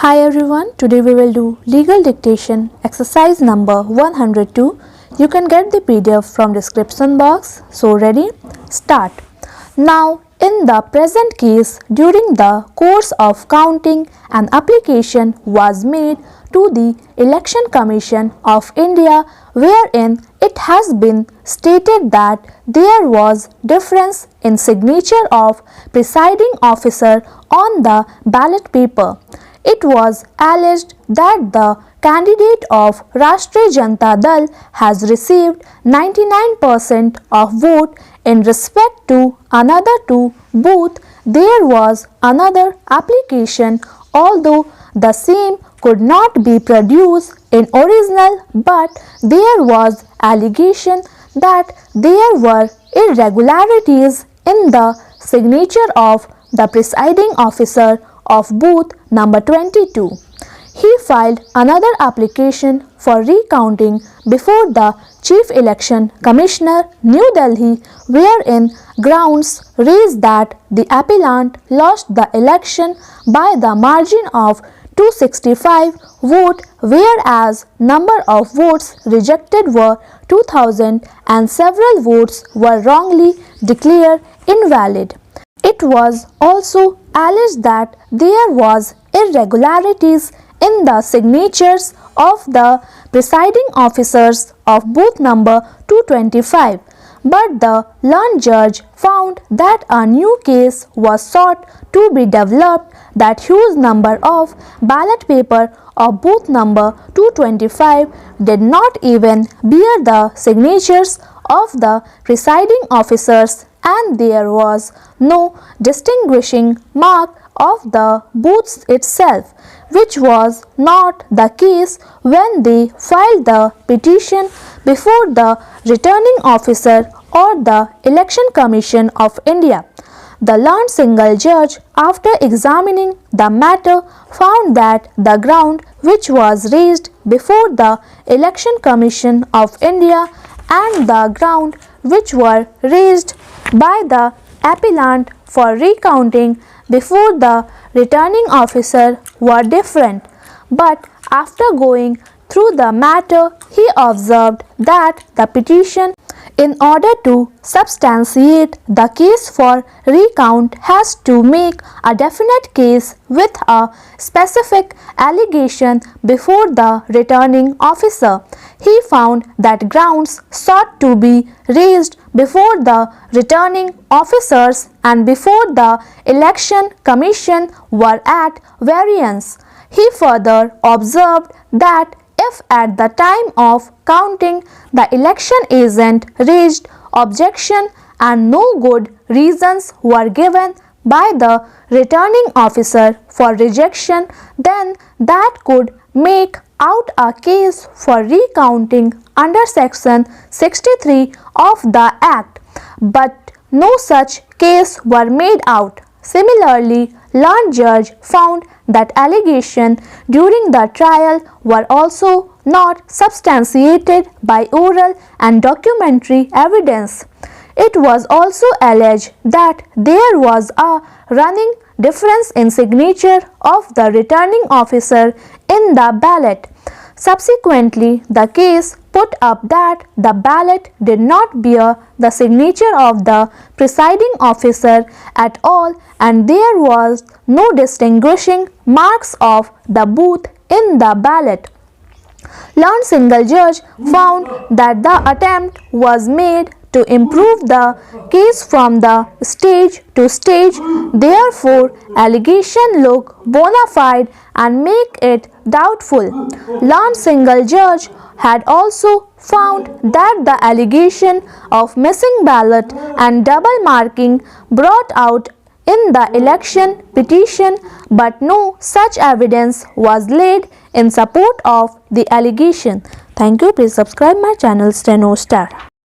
Hi everyone, today we will do legal dictation exercise number 102. You can get the PDF from description box. So ready? Start. Now in the present case, during the course of counting, an application was made to the Election Commission of India wherein it has been stated that there was difference in signature of presiding officer on the ballot paper. It was alleged that the candidate of Rashtriya Janata Dal has received 99% of vote in respect to another two booth. There was another application, although the same could not be produced in original, but there was allegation that there were irregularities in the signature of the presiding officer of booth number 22. He filed another application for recounting before the Chief Election Commissioner, New Delhi, wherein grounds raised that the appellant lost the election by the margin of 265 vote, whereas number of votes rejected were 2000 and several votes were wrongly declared invalid. It was also alleged that there was irregularities in the signatures of the presiding officers of booth number 225, but the learned judge found that a new case was sought to be developed that whose number of ballot paper of booth number 225 did not even bear the signatures of the presiding officers, and there was no distinguishing mark of the booths itself, which was not the case when they filed the petition before the returning officer or the Election Commission of India. The learned single judge, after examining the matter, found that the ground which was raised before the Election Commission of India and the ground which were raised by the appellant for recounting before the returning officer were different. But after going through the matter, he observed that the petition, in order to substantiate the case for recount, has to make a definite case with a specific allegation before the returning officer. He found that grounds sought to be raised before the returning officers and before the Election Commission were at variance. He further observed that if at the time of counting the election agent raised objection and no good reasons were given by the returning officer for rejection, then that could make out a case for recounting under section 63 of the Act, but no such case were made out. Similarly, learned judge found that allegation during the trial were also not substantiated by oral and documentary evidence. It was also alleged that there was a running difference in signature of the returning officer in the ballot. Subsequently, the case put up that the ballot did not bear the signature of the presiding officer at all, and there was no distinguishing marks of the booth in the ballot. Learned single judge found that the attempt was made to improve the case from the stage to stage, therefore allegation look bona fide and make it doubtful. Learned single judge had also found that the allegation of missing ballot and double marking brought out in the election petition, but no such evidence was laid in support of the allegation. Thank you. Please subscribe my channel Steno Star.